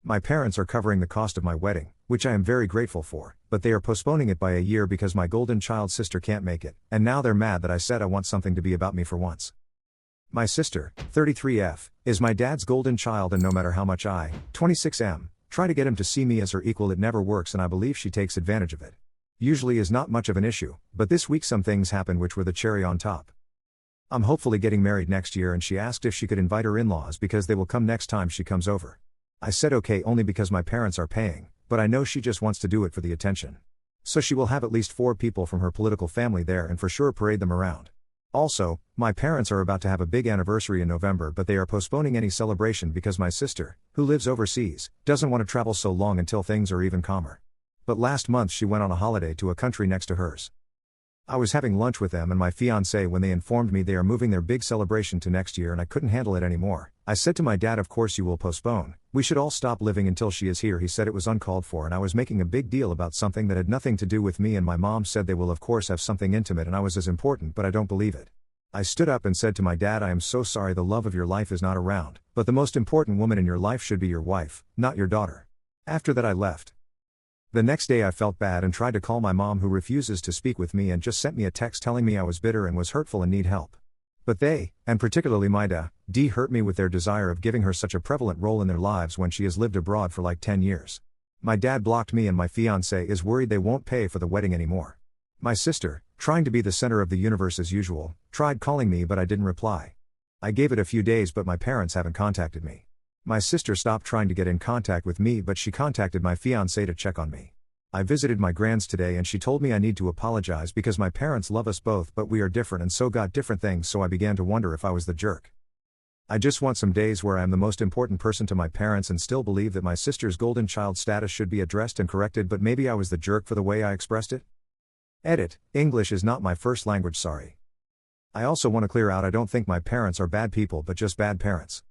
My parents are covering the cost of my wedding, which I am very grateful for, but they are postponing it by a year because my golden child sister can't make it, and now they're mad that I said I want something to be about me for once. My sister, 33F, is my dad's golden child, and no matter how much I, 26M, try to get him to see me as her equal, it never works, and I believe she takes advantage of it. Usually is not much of an issue, but this week some things happened which were the cherry on top. I'm hopefully getting married next year, and she asked if she could invite her in-laws because they will come next time she comes over. I said okay only because my parents are paying, but I know she just wants to do it for the attention. So she will have at least 4 people from her political family there and for sure parade them around. Also, my parents are about to have a big anniversary in November, but they are postponing any celebration because my sister, who lives overseas, doesn't want to travel so long until things are even calmer. But last month she went on a holiday to a country next to hers. I was having lunch with them and my fiancé when they informed me they are moving their big celebration to next year, and I couldn't handle it anymore. I said to my dad, of course you will postpone, we should all stop living until she is here. He said it was uncalled for and I was making a big deal about something that had nothing to do with me, and my mom said they will of course have something intimate, and I was as important, but I don't believe it. I stood up and said to my dad, I am so sorry, the love of your life is not around, but the most important woman in your life should be your wife, not your daughter. After that I left. The next day I felt bad and tried to call my mom, who refuses to speak with me and just sent me a text telling me I was bitter and was hurtful and need help. But they, and particularly my dad, hurt me with their desire of giving her such a prevalent role in their lives when she has lived abroad for like 10 years. My dad blocked me and my fiancé is worried they won't pay for the wedding anymore. My sister, trying to be the center of the universe as usual, tried calling me but I didn't reply. I gave it a few days but my parents haven't contacted me. My sister stopped trying to get in contact with me but she contacted my fiancé to check on me. I visited my grand's today and she told me I need to apologize because my parents love us both but we are different and so got different things, so I began to wonder if I was the jerk. I just want some days where I am the most important person to my parents and still believe that my sister's golden child status should be addressed and corrected, but maybe I was the jerk for the way I expressed it. Edit: English is not my first language, sorry. I also want to clear out I don't think my parents are bad people but just bad parents.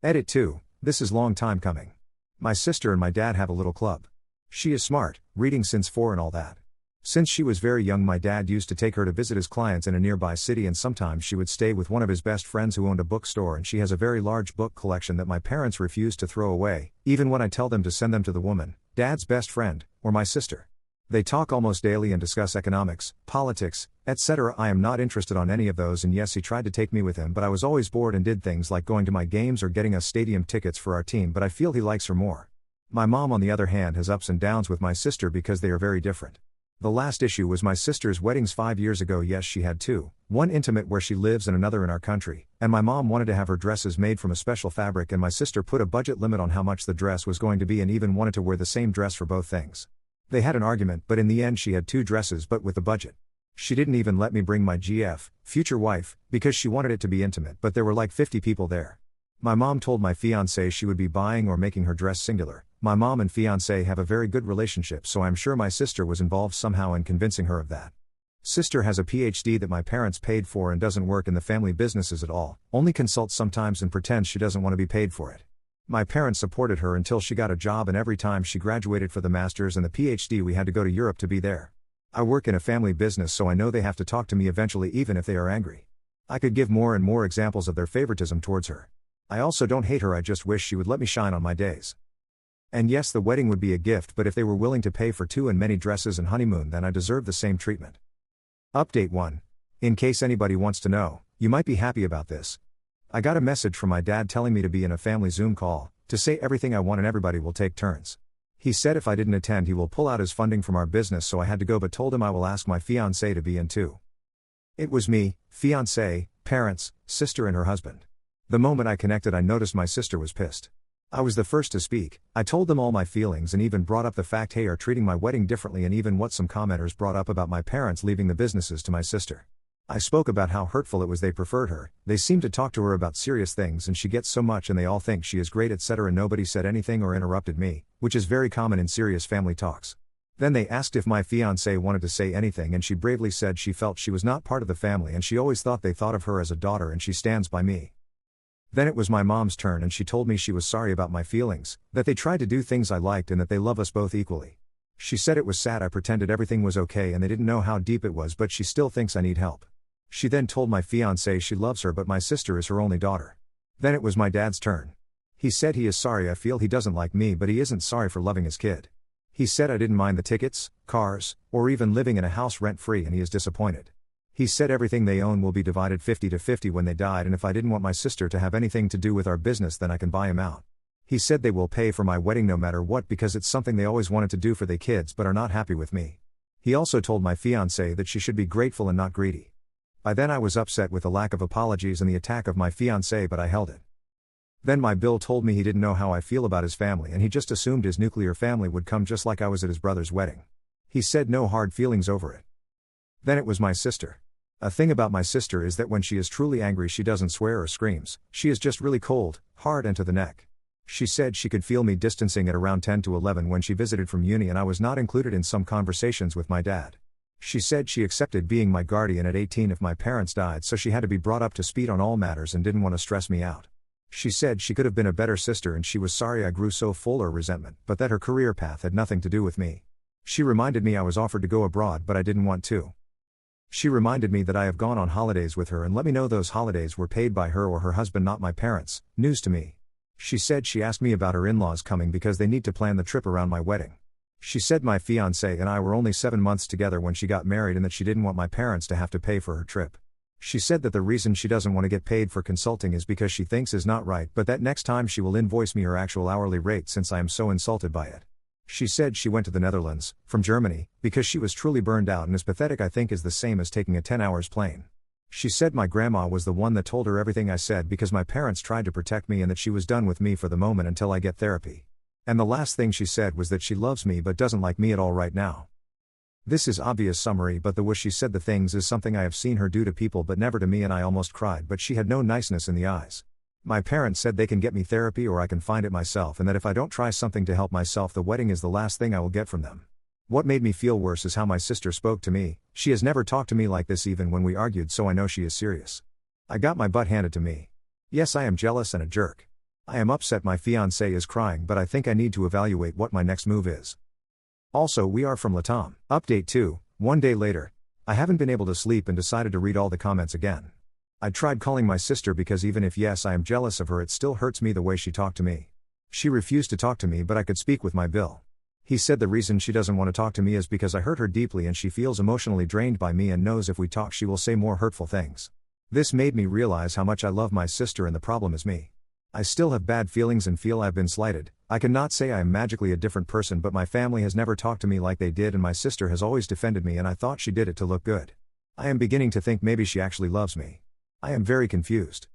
Edit 2. This is long time coming. My sister and my dad have a little club. She is smart, reading since 4 and all that. Since she was very young my dad used to take her to visit his clients in a nearby city, and sometimes she would stay with one of his best friends who owned a bookstore, and she has a very large book collection that my parents refuse to throw away, even when I tell them to send them to the woman, dad's best friend, or my sister. They talk almost daily and discuss economics, politics, etc. I am not interested on any of those, and yes, he tried to take me with him but I was always bored and did things like going to my games or getting us stadium tickets for our team, but I feel he likes her more. My mom on the other hand has ups and downs with my sister because they are very different. The last issue was my sister's weddings 5 years ago. Yes, she had 2, one intimate where she lives and another in our country, and my mom wanted to have her dresses made from a special fabric, and my sister put a budget limit on how much the dress was going to be and even wanted to wear the same dress for both things. They had an argument but in the end she had 2 dresses but with the budget. She didn't even let me bring my GF, future wife, because she wanted it to be intimate, but there were like 50 people there. My mom told my fiancé she would be buying or making her dress singular. My mom and fiancé have a very good relationship, so I'm sure my sister was involved somehow in convincing her of that. Sister has a PhD that my parents paid for and doesn't work in the family businesses at all, only consults sometimes and pretends she doesn't want to be paid for it. My parents supported her until she got a job, and every time she graduated for the master's and the PhD we had to go to Europe to be there. I work in a family business so I know they have to talk to me eventually even if they are angry. I could give more and more examples of their favoritism towards her. I also don't hate her, I just wish she would let me shine on my days. And yes, the wedding would be a gift, but if they were willing to pay for 2 and many dresses and honeymoon then I deserve the same treatment. Update 1. In case anybody wants to know, you might be happy about this. I got a message from my dad telling me to be in a family Zoom call, to say everything I want and everybody will take turns. He said if I didn't attend he will pull out his funding from our business, so I had to go but told him I will ask my fiancé to be in too. It was me, fiancé, parents, sister and her husband. The moment I connected I noticed my sister was pissed. I was the first to speak. I told them all my feelings and even brought up the fact they are treating my wedding differently, and even what some commenters brought up about my parents leaving the businesses to my sister. I spoke about how hurtful it was they preferred her, they seem to talk to her about serious things and she gets so much and they all think she is great, etc. Nobody said anything or interrupted me, which is very common in serious family talks. Then they asked if my fiancé wanted to say anything and she bravely said she felt she was not part of the family and she always thought they thought of her as a daughter and she stands by me. Then it was my mom's turn and she told me she was sorry about my feelings, that they tried to do things I liked and that they love us both equally. She said it was sad I pretended everything was okay and they didn't know how deep it was, but she still thinks I need help. She then told my fiancé she loves her but my sister is her only daughter. Then it was my dad's turn. He said he is sorry I feel he doesn't like me, but he isn't sorry for loving his kid. He said I didn't mind the tickets, cars, or even living in a house rent-free, and he is disappointed. He said everything they own will be divided 50-50 when they died, and if I didn't want my sister to have anything to do with our business, then I can buy him out. He said they will pay for my wedding no matter what because it's something they always wanted to do for their kids but are not happy with me. He also told my fiancée that she should be grateful and not greedy. By then I was upset with the lack of apologies and the attack of my fiancée, but I held it. Then my Bill told me he didn't know how I feel about his family and he just assumed his nuclear family would come just like I was at his brother's wedding. He said no hard feelings over it. Then it was my sister. A thing about my sister is that when she is truly angry she doesn't swear or screams, she is just really cold, hard and to the neck. She said she could feel me distancing at around 10 to 11 when she visited from uni and I was not included in some conversations with my dad. She said she accepted being my guardian at 18 if my parents died, so she had to be brought up to speed on all matters and didn't want to stress me out. She said she could have been a better sister and she was sorry I grew so full of resentment, but that her career path had nothing to do with me. She reminded me I was offered to go abroad but I didn't want to. She reminded me that I have gone on holidays with her and let me know those holidays were paid by her or her husband, not my parents. News to me. She said she asked me about her in-laws coming because they need to plan the trip around my wedding. She said my fiancé and I were only 7 months together when she got married and that she didn't want my parents to have to pay for her trip. She said that the reason she doesn't want to get paid for consulting is because she thinks is not right, but that next time she will invoice me her actual hourly rate since I am so insulted by it. She said she went to the Netherlands, from Germany, because she was truly burned out and as pathetic I think is the same as taking a 10 hours plane. She said my grandma was the one that told her everything I said because my parents tried to protect me and that she was done with me for the moment until I get therapy. And the last thing she said was that she loves me but doesn't like me at all right now. This is obvious summary, but the way she said the things is something I have seen her do to people but never to me, and I almost cried, but she had no niceness in the eyes. My parents said they can get me therapy or I can find it myself, and that if I don't try something to help myself the wedding is the last thing I will get from them. What made me feel worse is how my sister spoke to me. She has never talked to me like this even when we argued, so I know she is serious. I got my butt handed to me. Yes, I am jealous and a jerk. I am upset my fiancé is crying, but I think I need to evaluate what my next move is. Also, we are from Latam. Update 2, 1 day later. I haven't been able to sleep and decided to read all the comments again. I tried calling my sister because even if yes I am jealous of her, it still hurts me the way she talked to me. She refused to talk to me, but I could speak with my Bill. He said the reason she doesn't want to talk to me is because I hurt her deeply and she feels emotionally drained by me and knows if we talk she will say more hurtful things. This made me realize how much I love my sister and the problem is me. I still have bad feelings and feel I've been slighted. I cannot say I am magically a different person, but my family has never talked to me like they did and my sister has always defended me and I thought she did it to look good. I am beginning to think maybe she actually loves me. I am very confused.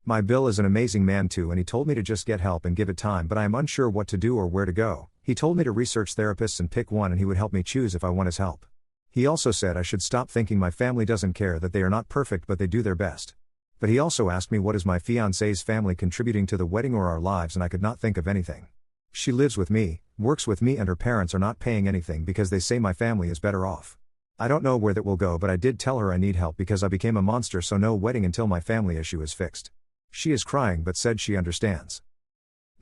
My Bill is an amazing man too and he told me to just get help and give it time, but I am unsure what to do or where to go. He told me to research therapists and pick one and he would help me choose if I want his help. He also said I should stop thinking my family doesn't care, that they are not perfect but they do their best. But he also asked me what is my fiancé's family contributing to the wedding or our lives, and I could not think of anything. She lives with me, works with me, and her parents are not paying anything because they say my family is better off. I don't know where that will go, but I did tell her I need help because I became a monster, so no wedding until my family issue is fixed. She is crying but said she understands.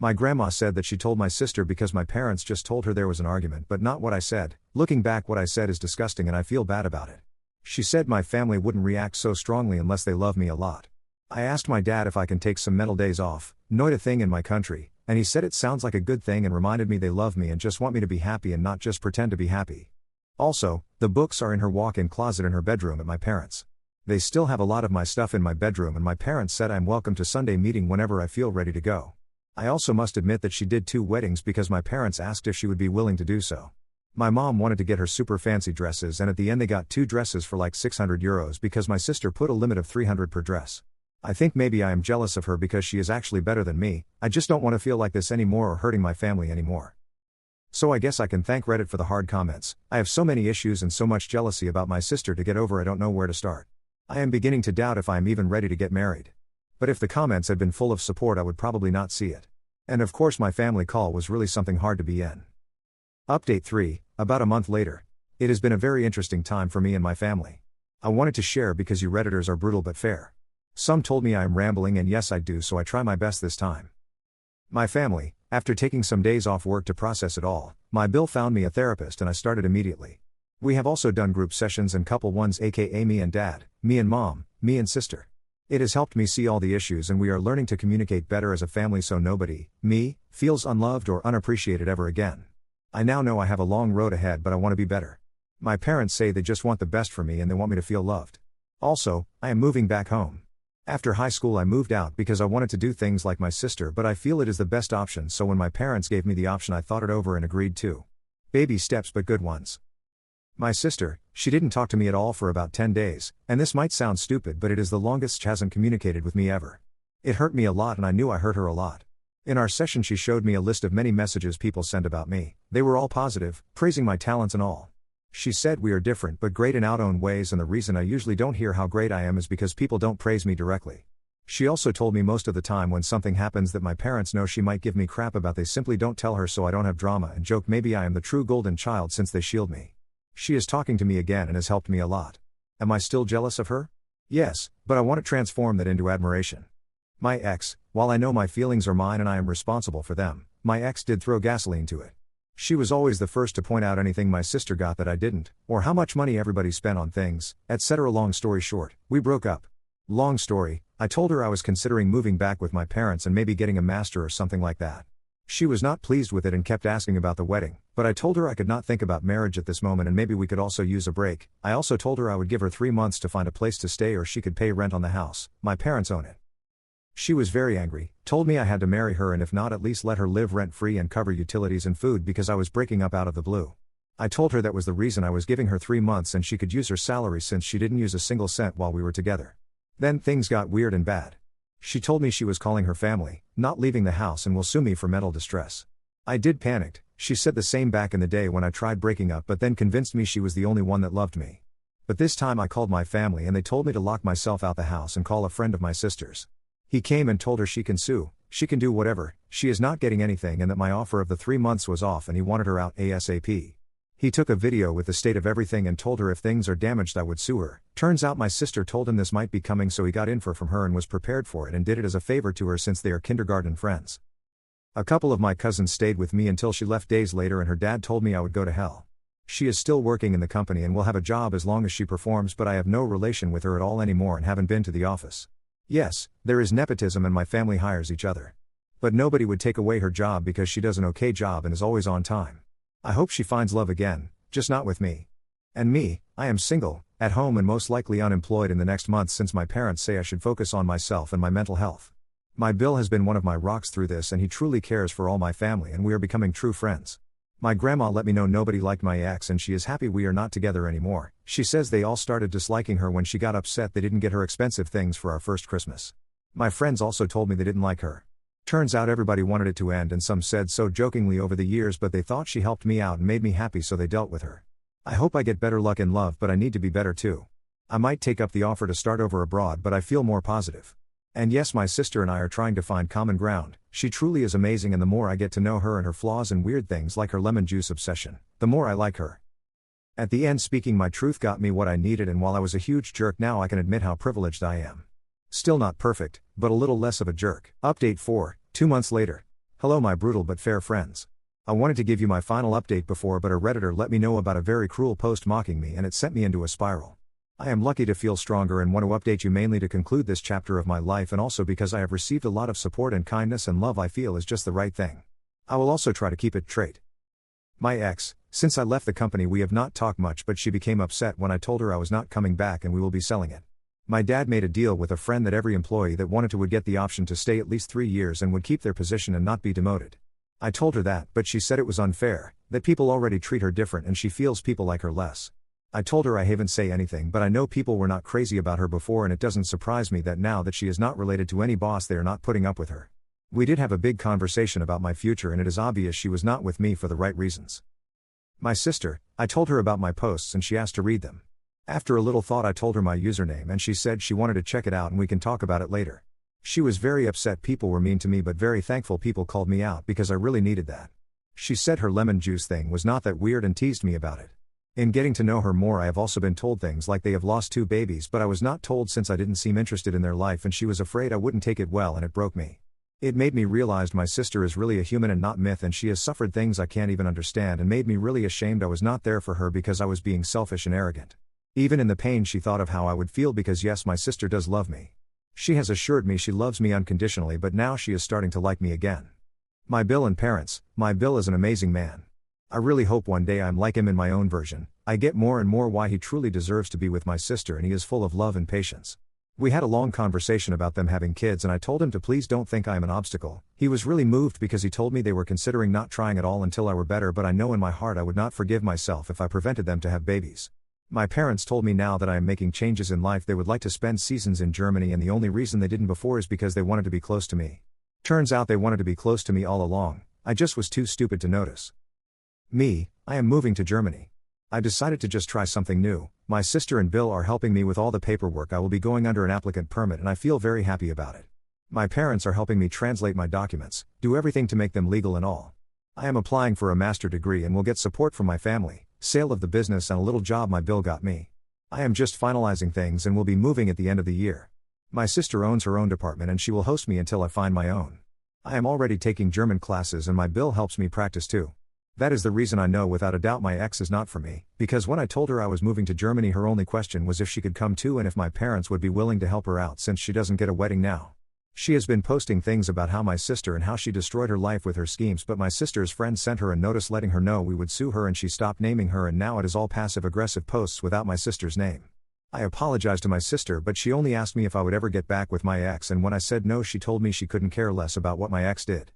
My grandma said that she told my sister because my parents just told her there was an argument, but not what I said. Looking back, what I said is disgusting and I feel bad about it. She said my family wouldn't react so strongly unless they love me a lot. I asked my dad if I can take some mental days off, not a thing in my country, and he said it sounds like a good thing and reminded me they love me and just want me to be happy and not just pretend to be happy. Also, the books are in her walk-in closet in her bedroom at my parents'. They still have a lot of my stuff in my bedroom and my parents said I'm welcome to Sunday meeting whenever I feel ready to go. I also must admit that she did 2 weddings because my parents asked if she would be willing to do so. My mom wanted to get her super fancy dresses and at the end they got 2 dresses for like €600 because my sister put a limit of 300 per dress. I think maybe I am jealous of her because she is actually better than me. I just don't want to feel like this anymore or hurting my family anymore. So I guess I can thank Reddit for the hard comments. I have so many issues and so much jealousy about my sister to get over, I don't know where to start. I am beginning to doubt if I am even ready to get married. But if the comments had been full of support I would probably not see it. And of course my family call was really something hard to be in. Update 3, about a month later. It has been a very interesting time for me and my family. I wanted to share because you Redditors are brutal but fair. Some told me I am rambling and yes I do, so I try my best this time. My family, after taking some days off work to process it all, my Bill found me a therapist and I started immediately. We have also done group sessions and couple ones, aka me and dad, me and mom, me and sister. It has helped me see all the issues, and we are learning to communicate better as a family so nobody, me, feels unloved or unappreciated ever again. I now know I have a long road ahead, but I want to be better. My parents say they just want the best for me and they want me to feel loved. Also, I am moving back home. After high school I moved out because I wanted to do things like my sister, but I feel it is the best option, so when my parents gave me the option I thought it over and agreed to. Baby steps, but good ones. My sister, she didn't talk to me at all for about 10 days, and this might sound stupid but it is the longest she hasn't communicated with me ever. It hurt me a lot and I knew I hurt her a lot. In our session she showed me a list of many messages people sent about me. They were all positive, praising my talents and all. She said we are different but great in our own ways, and the reason I usually don't hear how great I am is because people don't praise me directly. She also told me most of the time when something happens that my parents know she might give me crap about, they simply don't tell her so I don't have drama, and joke maybe I am the true golden child since they shield me. She is talking to me again and has helped me a lot. Am I still jealous of her? Yes, but I want to transform that into admiration. My ex, while I know my feelings are mine and I am responsible for them, my ex did throw gasoline to it. She was always the first to point out anything my sister got that I didn't, or how much money everybody spent on things, etc. Long story short, we broke up. Long story, I told her I was considering moving back with my parents and maybe getting a master or something like that. She was not pleased with it and kept asking about the wedding, but I told her I could not think about marriage at this moment and maybe we could also use a break. I also told her I would give her 3 months to find a place to stay or she could pay rent on the house. My parents own it. She was very angry, told me I had to marry her and if not at least let her live rent-free and cover utilities and food because I was breaking up out of the blue. I told her that was the reason I was giving her 3 months and she could use her salary since she didn't use a single cent while we were together. Then things got weird and bad. She told me she was calling her family, not leaving the house, and will sue me for mental distress. I did panicked. She said the same back in the day when I tried breaking up, but then convinced me she was the only one that loved me. But this time I called my family and they told me to lock myself out the house and call a friend of my sister's. He came and told her she can sue, she can do whatever, she is not getting anything, and that my offer of the 3 months was off and he wanted her out ASAP. He took a video with the state of everything and told her if things are damaged I would sue her. Turns out my sister told him this might be coming, so he got info from her and was prepared for it and did it as a favor to her since they are kindergarten friends. A couple of my cousins stayed with me until she left days later and her dad told me I would go to hell. She is still working in the company and will have a job as long as she performs, but I have no relation with her at all anymore and haven't been to the office. Yes, there is nepotism and my family hires each other. But nobody would take away her job because she does an okay job and is always on time. I hope she finds love again, just not with me. And me, I am single, at home and most likely unemployed in the next month since my parents say I should focus on myself and my mental health. My Bill has been one of my rocks through this and he truly cares for all my family and we are becoming true friends. My grandma let me know nobody liked my ex and she is happy we are not together anymore. She says they all started disliking her when she got upset they didn't get her expensive things for our first Christmas. My friends also told me they didn't like her. Turns out everybody wanted it to end and some said so jokingly over the years, but they thought she helped me out and made me happy so they dealt with her. I hope I get better luck in love, but I need to be better too. I might take up the offer to start over abroad, but I feel more positive. And yes, my sister and I are trying to find common ground. She truly is amazing and the more I get to know her and her flaws and weird things like her lemon juice obsession, the more I like her. At the end, speaking my truth got me what I needed, and while I was a huge jerk, now I can admit how privileged I am. Still not perfect, but a little less of a jerk. Update 4, 2 months later. Hello my brutal but fair friends. I wanted to give you my final update before, but a Redditor let me know about a very cruel post mocking me and it sent me into a spiral. I am lucky to feel stronger and want to update you mainly to conclude this chapter of my life and also because I have received a lot of support and kindness and love I feel is just the right thing. I will also try to keep it straight. My ex, since I left the company we have not talked much, but she became upset when I told her I was not coming back and we will be selling it. My dad made a deal with a friend that every employee that wanted to would get the option to stay at least 3 years and would keep their position and not be demoted. I told her that, but she said it was unfair, that people already treat her different and she feels people like her less. I told her I haven't say anything, but I know people were not crazy about her before and it doesn't surprise me that now that she is not related to any boss they are not putting up with her. We did have a big conversation about my future and it is obvious she was not with me for the right reasons. My sister, I told her about my posts and she asked to read them. After a little thought I told her my username and she said she wanted to check it out and we can talk about it later. She was very upset people were mean to me, but very thankful people called me out because I really needed that. She said her lemon juice thing was not that weird and teased me about it. In getting to know her more I have also been told things like they have lost 2 babies, but I was not told since I didn't seem interested in their life and she was afraid I wouldn't take it well and it broke me. It made me realize my sister is really a human and not myth and she has suffered things I can't even understand and made me really ashamed I was not there for her because I was being selfish and arrogant. Even in the pain she thought of how I would feel because yes, my sister does love me. She has assured me she loves me unconditionally, but now she is starting to like me again. My Bill and parents, my Bill is an amazing man. I really hope one day I'm like him in my own version. I get more and more why he truly deserves to be with my sister, and he is full of love and patience. We had a long conversation about them having kids, and I told him to please don't think I am an obstacle. He was really moved because he told me they were considering not trying at all until I were better, but I know in my heart I would not forgive myself if I prevented them to have babies. My parents told me now that I am making changes in life they would like to spend seasons in Germany, and the only reason they didn't before is because they wanted to be close to me. Turns out they wanted to be close to me all along, I just was too stupid to notice. Me, I am moving to Germany. I decided to just try something new. My sister and Bill are helping me with all the paperwork. I will be going under an applicant permit and I feel very happy about it. My parents are helping me translate my documents, do everything to make them legal and all. I am applying for a master's degree and will get support from my family, sale of the business and a little job my Bill got me. I am just finalizing things and will be moving at the end of the year. My sister owns her own department and she will host me until I find my own. I am already taking German classes and my Bill helps me practice too. That is the reason I know without a doubt my ex is not for me, because when I told her I was moving to Germany her only question was if she could come too and if my parents would be willing to help her out since she doesn't get a wedding now. She has been posting things about how my sister and how she destroyed her life with her schemes, but my sister's friend sent her a notice letting her know we would sue her and she stopped naming her, and now it is all passive-aggressive posts without my sister's name. I apologized to my sister, but she only asked me if I would ever get back with my ex, and when I said no she told me she couldn't care less about what my ex did.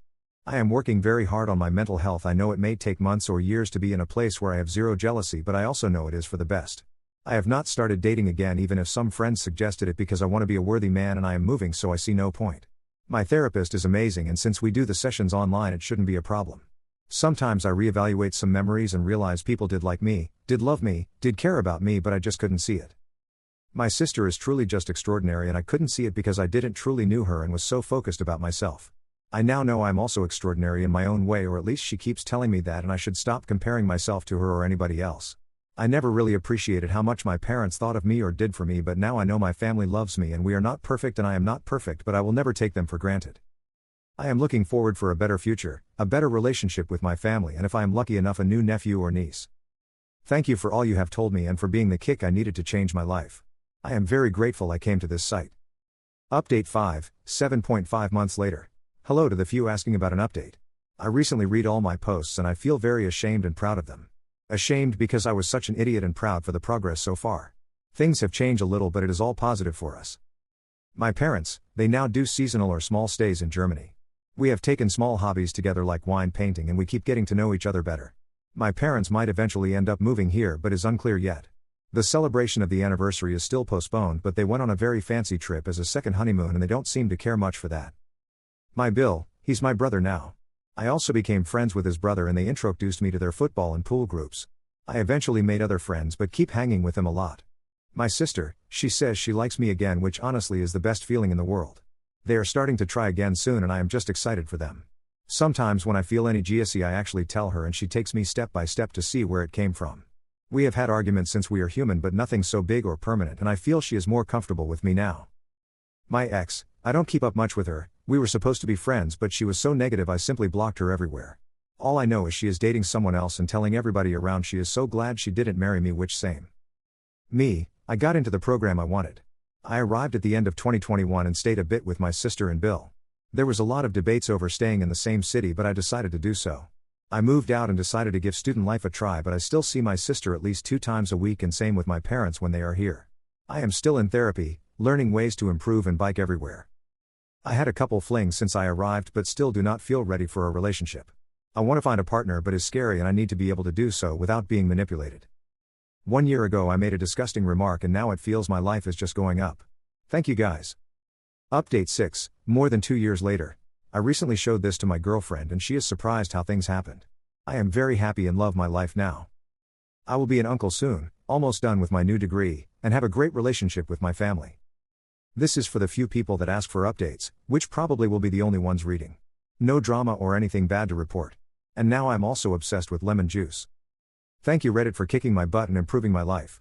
I am working very hard on my mental health. I know it may take months or years to be in a place where I have zero jealousy, but I also know it is for the best. I have not started dating again even if some friends suggested it, because I want to be a worthy man and I am moving, so I see no point. My therapist is amazing, and since we do the sessions online it shouldn't be a problem. Sometimes I reevaluate some memories and realize people did like me, did love me, did care about me, but I just couldn't see it. My sister is truly just extraordinary and I couldn't see it because I didn't truly knew her and was so focused about myself. I now know I'm also extraordinary in my own way, or at least she keeps telling me that, and I should stop comparing myself to her or anybody else. I never really appreciated how much my parents thought of me or did for me, but now I know my family loves me and we are not perfect and I am not perfect, but I will never take them for granted. I am looking forward for a better future, a better relationship with my family, and if I am lucky enough a new nephew or niece. Thank you for all you have told me and for being the kick I needed to change my life. I am very grateful I came to this site. Update 5, 7.5 months later. Hello to the few asking about an update. I recently read all my posts and I feel very ashamed and proud of them. Ashamed because I was such an idiot, and proud for the progress so far. Things have changed a little, but it is all positive for us. My parents, they now do seasonal or small stays in Germany. We have taken small hobbies together like wine painting and we keep getting to know each other better. My parents might eventually end up moving here, but is unclear yet. The celebration of the anniversary is still postponed, but they went on a very fancy trip as a second honeymoon and they don't seem to care much for that. My Bill, he's my brother now. I also became friends with his brother and they introduced me to their football and pool groups. I eventually made other friends but keep hanging with them a lot. My sister, she says she likes me again, which honestly is the best feeling in the world. They are starting to try again soon and I am just excited for them. Sometimes when I feel any jealousy I actually tell her and she takes me step by step to see where it came from. We have had arguments since we are human, but nothing so big or permanent, and I feel she is more comfortable with me now. My ex, I don't keep up much with her. We were supposed to be friends, but she was so negative I simply blocked her everywhere. All I know is she is dating someone else and telling everybody around she is so glad she didn't marry me, which same. Me, I got into the program I wanted. I arrived at the end of 2021 and stayed a bit with my sister and Bill. There was a lot of debates over staying in the same city, but I decided to do so. I moved out and decided to give student life a try, but I still see my sister at least 2 times a week, and same with my parents when they are here. I am still in therapy, learning ways to improve and bike everywhere. I had a couple flings since I arrived but still do not feel ready for a relationship. I want to find a partner but is scary and I need to be able to do so without being manipulated. 1 year ago I made a disgusting remark and now it feels my life is just going up. Thank you guys. Update 6, more than 2 years later. I recently showed this to my girlfriend and she is surprised how things happened. I am very happy and love my life now. I will be an uncle soon, almost done with my new degree, and have a great relationship with my family. This is for the few people that ask for updates, which probably will be the only ones reading. No drama or anything bad to report. And now I'm also obsessed with lemon juice. Thank you Reddit for kicking my butt and improving my life.